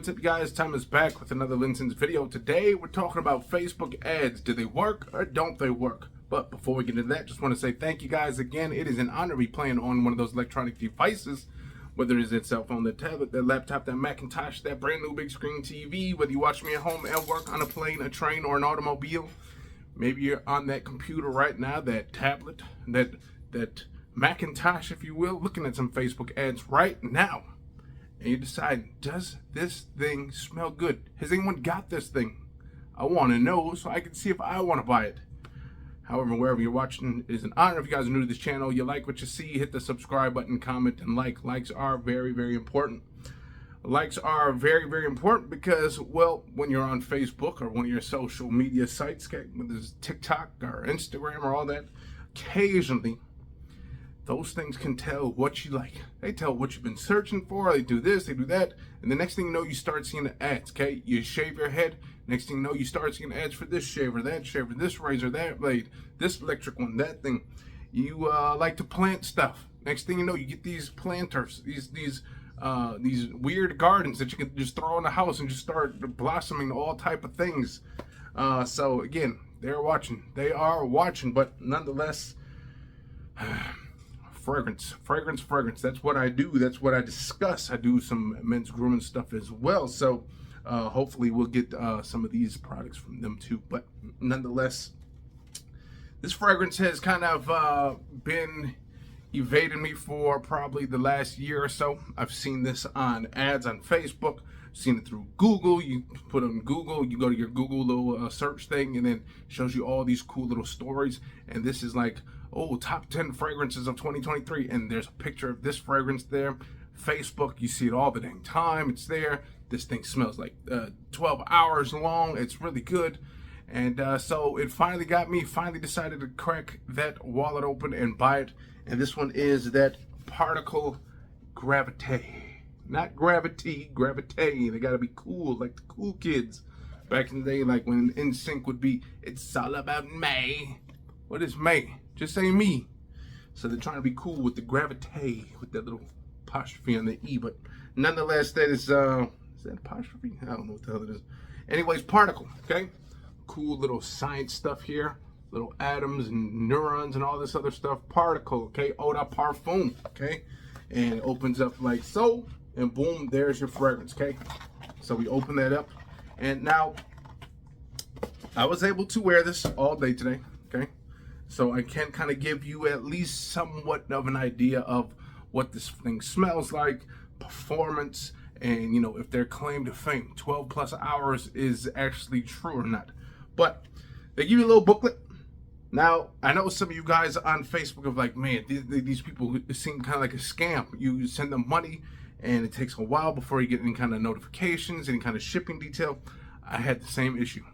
what's up, you guys? Tom is back with another LinScents video. Today we're talking about Facebook ads. Do they work or don't they work? But before we get into that, just want to say thank you guys again. It is an honor to be playing on one of those electronic devices, whether it's a cell phone, the tablet, that laptop, that Macintosh, that brand new big screen TV, whether you watch me at home, at work, on a plane, a train, or an automobile. Maybe you're on that computer right now, that tablet, that Macintosh, if you will, looking at some Facebook ads right now. And you decide, does this thing smell good? Has anyone got this thing? I want to know so I can see if I want to buy it. However, wherever you're watching, it is an honor. If you guys are new to this channel, you like what you see, hit the subscribe button, comment, and like. Likes are very, very important. Likes are very, very important because, well, when you're on Facebook or one of your social media sites, okay, whether it's TikTok or Instagram or all that, occasionally, those things can tell what you like. They tell what you've been searching for. They do this, they do that. And the next thing you know, you start seeing the ads, okay? You shave your head. Next thing you know, you start seeing ads for this shaver, this razor, that blade, this electric one, that thing. You like to plant stuff. Next thing you know, you get these planters, these weird gardens that you can just throw in the house and just start blossoming all type of things. So again, they are watching, but nonetheless, fragrance. That's what I do. That's what I discuss. I do some men's grooming stuff as well. So hopefully we'll get some of these products from them too. But nonetheless, this fragrance has kind of been evading me for probably the last year or so. I've seen this on ads on Facebook, seen it through Google. You put on Google, you go to your Google little search thing, and then it shows you all these cool little stories. And this is like, oh, top 10 fragrances of 2023, and there's a picture of this fragrance there. Facebook, you see it all the dang time. It's there. This thing smells like 12 hours long. It's really good. And so it finally got me, finally decided to crack that wallet open and buy it. And this one is that Particle Gravitè. Not Gravity, Gravitè. They gotta be cool, like the cool kids. Back in the day, like when NSYNC would be, it's all about May. What is May? Just say me. So they're trying to be cool with the Gravitè, with that little apostrophe on the E. But nonetheless, that is that apostrophe? I don't know what the hell it is. Anyways, Particle, okay? Cool little science stuff here. Little atoms and neurons and all this other stuff. Particle, okay? Eau de parfum, okay? And it opens up like so, and boom, there's your fragrance, okay? So we open that up, and now I was able to wear this all day today, okay? So I can kind of give you at least somewhat of an idea of what this thing smells like, performance, and, you know, if their claim to fame, 12 plus hours, is actually true or not. But they give you a little booklet. Now, I know some of you guys on Facebook are like, man, these people seem kind of like a scam. You send them money, and it takes a while before you get any kind of notifications, any kind of shipping detail. I had the same issue.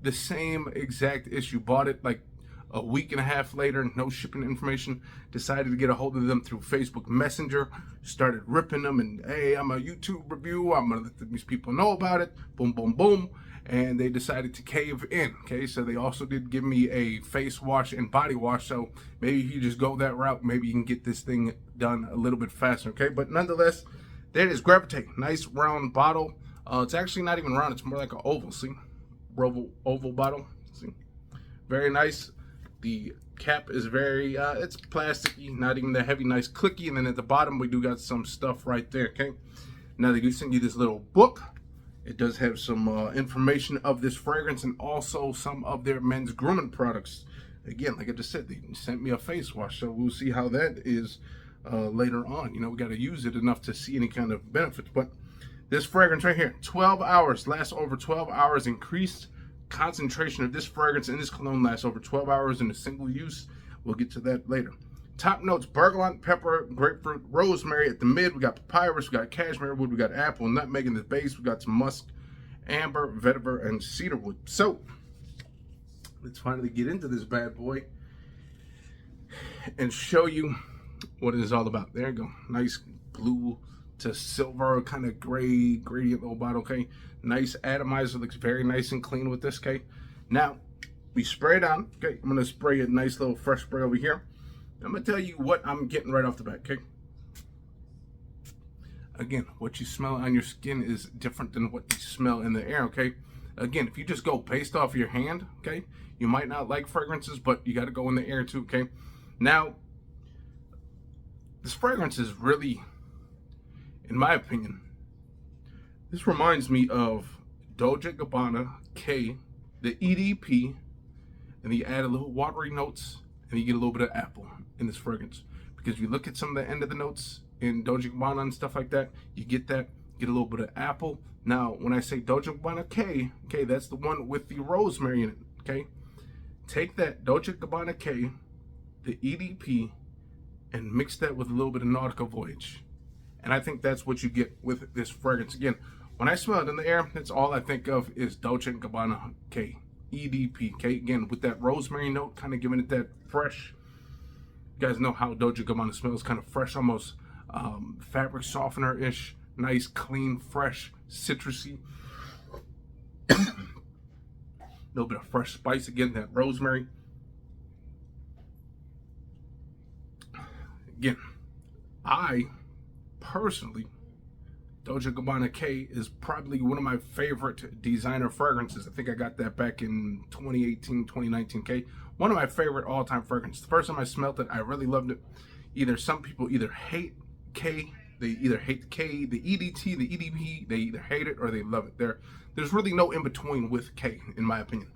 The same exact issue. Bought it like a week and a half later, no shipping information. Decided to get a hold of them through Facebook Messenger. Started ripping them, and hey, I'm a YouTube review. I'm gonna let these people know about it. Boom, boom, boom. And they decided to cave in, okay? So they also did give me a face wash and body wash. So maybe if you just go that route, maybe you can get this thing done a little bit faster, okay? But nonetheless, there it is, Gravitè. Nice round bottle. It's actually not even round. It's more like an oval, see? Oval bottle, see? Very nice. The cap is very, it's plasticky, not even that heavy, nice clicky. And then at the bottom, we do got some stuff right there, okay? Now they do send you this little book. It does have some information of this fragrance and also some of their men's grooming products. Again, like I just said, they sent me a face wash, so we'll see how that is later on. You know, we got to use it enough to see any kind of benefits. But this fragrance right here, 12 hours, lasts over 12 hours. Increased concentration of this fragrance in this cologne lasts over 12 hours in a single use. We'll get to that later. Top notes: bergamot, pepper, grapefruit, rosemary. At the mid, we got papyrus, we got cashmere wood, we got apple, nutmeg. In the base, we got some musk, amber, vetiver, and cedarwood. So let's finally get into this bad boy and show you what it is all about. There you go. Nice blue to silver, kind of gray gradient little bottle, okay? Nice atomizer, looks very nice and clean with this, okay? Now, we spray it on, okay? I'm gonna spray a nice little fresh spray over here. I'm gonna tell you what I'm getting right off the bat, okay? Again, what you smell on your skin is different than what you smell in the air, okay? Again, if you just go based off your hand, okay, you might not like fragrances, but you got to go in the air too, okay? Now, this fragrance is really, in my opinion, this reminds me of Dolce & Gabbana K, the EDP, and you add a little watery notes, and you get a little bit of apple in this fragrance. Because you look at some of the end of the notes in Dolce & Gabbana and stuff like that, you get that, get a little bit of apple. Now, when I say Dolce & Gabbana K, okay, that's the one with the rosemary in it, okay? Take that Dolce & Gabbana K, the EDP, and mix that with a little bit of Nautica Voyage. And I think that's what you get with this fragrance. Again, when I smell it in the air, that's all I think of is Dolce & Gabbana K, EDP, okay? Again, with that rosemary note, kind of giving it that fresh. You guys know how Dolce & Gabbana smells, kind of fresh, almost fabric softener-ish, nice, clean, fresh, citrusy. A little bit of fresh spice, again, that rosemary. Again, I personally, Dolce & Gabbana K is probably one of my favorite designer fragrances. I think I got that back in 2018, 2019 K. One of my favorite all-time fragrances. The first time I smelled it, I really loved it. Some people either hate K, they either hate the K, the EDT, the EDP, they either hate it or they love it. There's really no in-between with K, in my opinion.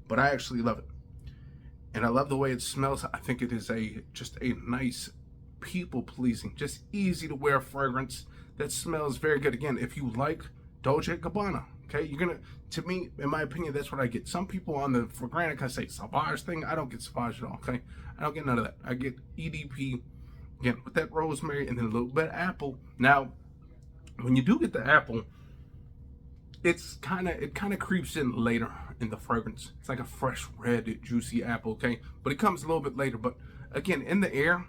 But I actually love it. And I love the way it smells. I think it is just a nice, people-pleasing, just easy-to-wear fragrance that smells very good. Again, if you like Dolce & Gabbana, okay, you're gonna, to me, in my opinion, that's what I get. Some people on the for granted can say Sauvage thing. I don't get Sauvage at all, okay? I don't get none of that. I get EDP, again, with that rosemary and then a little bit of apple. Now, when you do get the apple, it kind of creeps in later in the fragrance. It's like a fresh, red, juicy apple, okay? But it comes a little bit later. But again, in the air,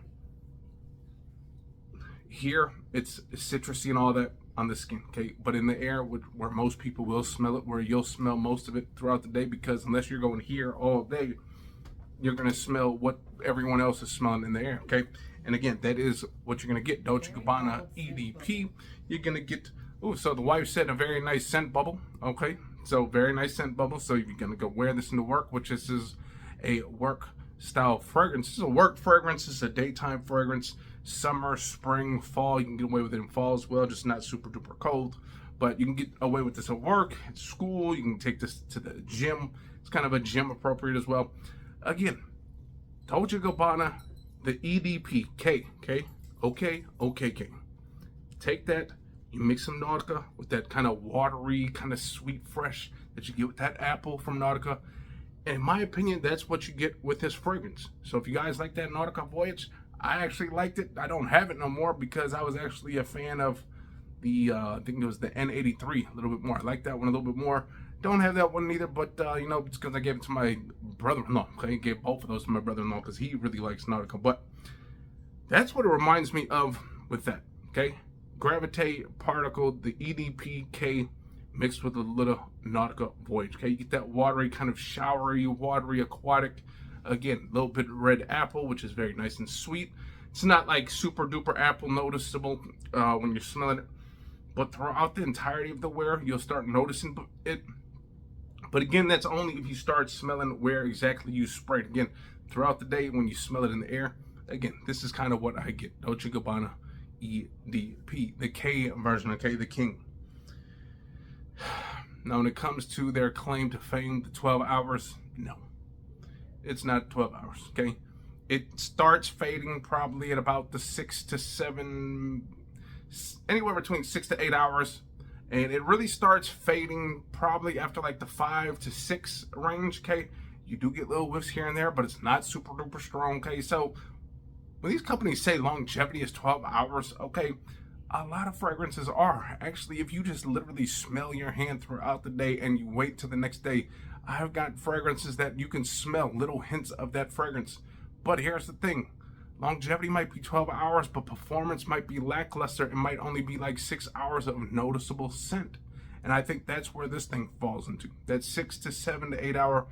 here, it's citrusy and all that on the skin, okay? But in the air, where most people will smell it, where you'll smell most of it throughout the day, because unless you're going here all day, you're going to smell what everyone else is smelling in the air, okay? And again, that is what you're going to get. Dolce & Gabbana EDP. You're going to get, so the wife said a very nice scent bubble, okay? So very nice scent bubble. So you're going to go wear this into work, which this is a work style fragrance. This is a work fragrance. This is a daytime fragrance. Summer, spring, fall, you can get away with it in fall as well, just not super duper cold. But you can get away with this at work, at school. You can take this to the gym. It's kind of a gym appropriate as well. Again, Dolce & Gabbana, the EDP K, okay. Take that, you mix some Nautica with that kind of watery, kind of sweet, fresh that you get with that apple from Nautica. And in my opinion, that's what you get with this fragrance. So if you guys like that Nautica Voyage, I actually liked it. I don't have it no more because I was actually a fan of the, I think it was the N83 a little bit more. I like that one a little bit more. Don't have that one either, but, it's because I gave it to my brother-in-law. Okay, I gave both of those to my brother-in-law because he really likes Nautica. But that's what it reminds me of with that, okay? Gravitè particle, the EDP K mixed with a little Nautica Voyage, okay? You get that watery, kind of showery, watery, aquatic. Again, a little bit of red apple, which is very nice and sweet. It's not like super duper apple noticeable when you're smelling it, but throughout the entirety of the wear, you'll start noticing it. But again, that's only if you start smelling where exactly you sprayed. Again, throughout the day when you smell it in the air, again, this is kind of what I get. Dolce & Gabbana EDP, the K version, okay, the king. Now, when it comes to their claim to fame, the 12 hours, no. It's not 12 hours, okay? It starts fading probably at about the 6 to 7, anywhere between 6 to 8 hours. And it really starts fading probably after like the 5 to 6 range, okay? You do get little whiffs here and there, but it's not super duper strong, okay? So when these companies say longevity is 12 hours, okay, a lot of fragrances are. Actually, if you just literally smell your hand throughout the day and you wait till the next day, I've got fragrances that you can smell little hints of that fragrance. But here's the thing. Longevity might be 12 hours, but performance might be lackluster. It might only be like 6 hours of noticeable scent. And I think that's where this thing falls into. That 6 to 7 to 8 hour,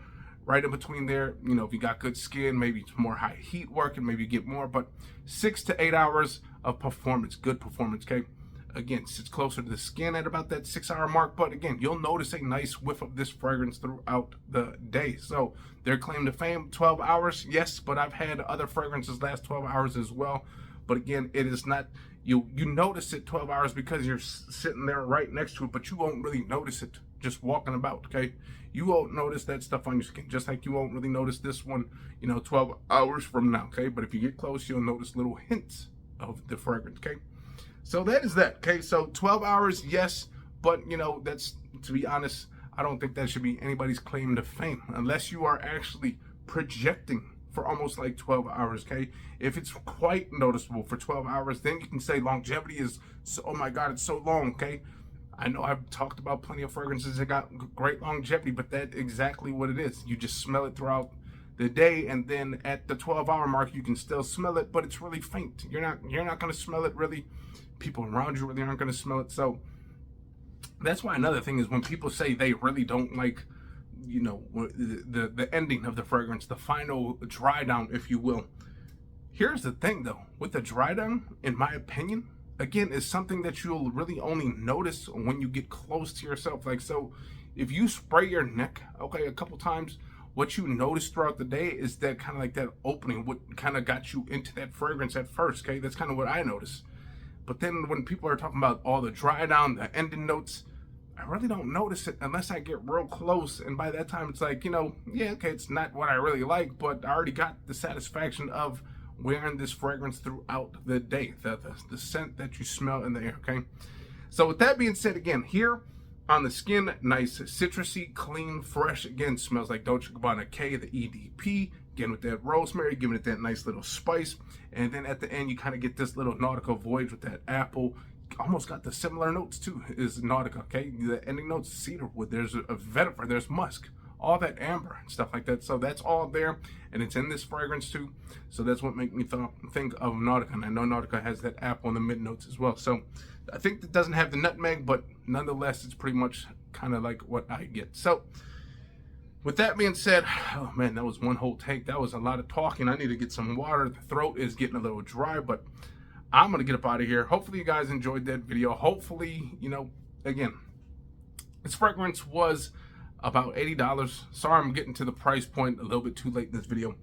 right in between there. If you got good skin, maybe it's more high heat work and maybe you get more. But 6 to 8 hours of performance, good performance, okay? again, sits closer to the skin at about that 6-hour mark. But again, you'll notice a nice whiff of this fragrance throughout the day. So their claim to fame, 12 hours, yes, but I've had other fragrances last 12 hours as well. But again, it is not, you notice it 12 hours because you're sitting there right next to it, but you won't really notice it just walking about, okay? You won't notice that stuff on your skin, just like you won't really notice this one, 12 hours from now, okay? But if you get close, you'll notice little hints of the fragrance, okay? So that is that, okay? So 12 hours, yes, but, that's, to be honest, I don't think that should be anybody's claim to fame unless you are actually projecting for almost like 12 hours, okay? If it's quite noticeable for 12 hours, then you can say longevity is, so, oh my God, it's so long, okay? I know I've talked about plenty of fragrances that got great longevity, but that's exactly what it is. You just smell it throughout the day, and then at the 12-hour mark, you can still smell it, but it's really faint. You're not going to smell it really. People around you really aren't going to smell it. So that's why another thing is when people say they really don't like, the ending of the fragrance, the final dry down, if you will. Here's the thing though, with the dry down, in my opinion, again, is something that you'll really only notice when you get close to yourself. Like, so if you spray your neck, okay, a couple times, what you notice throughout the day is that kind of like that opening, what kind of got you into that fragrance at first, okay? That's kind of what I noticed. But then when people are talking about all the dry down, the ending notes, I really don't notice it unless I get real close. And by that time, it's like, yeah, okay, it's not what I really like, but I already got the satisfaction of wearing this fragrance throughout the day, the scent that you smell in the air, okay? So with that being said, again, here on the skin, nice citrusy, clean, fresh. Again, smells like Dolce & Gabbana K, the EDP. Again, with that rosemary, giving it that nice little spice. And then at the end, you kind of get this little Nautica Voyage with that apple. Almost got the similar notes too, is Nautica, okay? The ending notes, cedarwood, there's a vetiver, there's musk, all that amber and stuff like that. So that's all there, and it's in this fragrance too. So that's what makes me think of Nautica. And I know Nautica has that apple in the mid notes as well. So I think it doesn't have the nutmeg, but nonetheless, it's pretty much kind of like what I get. So with that being said, oh man, that was one whole take. That was a lot of talking. I need to get some water. The throat is getting a little dry, but I'm going to get up out of here. Hopefully you guys enjoyed that video. Hopefully, again, this fragrance was about $80. Sorry, I'm getting to the price point a little bit too late in this video.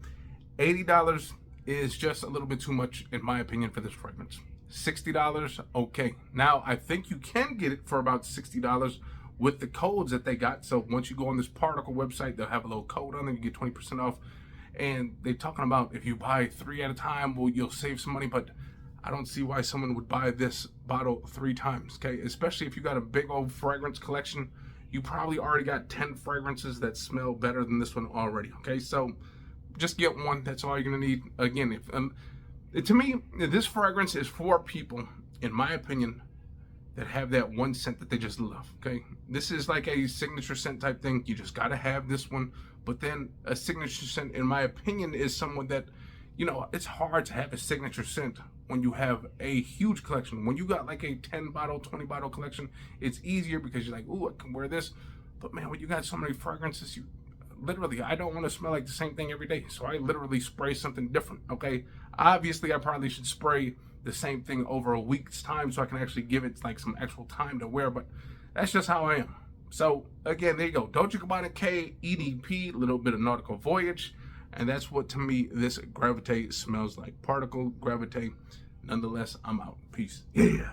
$80 is just a little bit too much, in my opinion, for this fragrance. $60, okay. Now, I think you can get it for about $60 with the codes that they got. So once you go on this particle website, they'll have a little code on there. You get 20% off. And they're talking about if you buy 3 at a time, well, you'll save some money. But I don't see why someone would buy this bottle 3 times, okay? Especially if you got a big old fragrance collection. You probably already got 10 fragrances that smell better than this one already, okay? So just get one. That's all you're going to need. Again, to me, this fragrance is for people, in my opinion, that have that one scent that they just love, okay? This is like a signature scent type thing. You just got to have this one. But then a signature scent, in my opinion, is someone that, it's hard to have a signature scent when you have a huge collection. When you got like a 10 bottle, 20 bottle collection, it's easier because you're like, ooh, I can wear this. But man, when you got so many fragrances, I don't want to smell like the same thing every day. So I literally spray something different, okay? Obviously, I probably should spray the same thing over a week's time so I can actually give it like some actual time to wear, but that's just how I am. So again, there you go. Dolce & Gabbana K, EDP, a little bit of Nautica Voyage. And that's what, to me, this Gravitè smells like. Particle Gravitè. Nonetheless, I'm out. Peace. Yeah.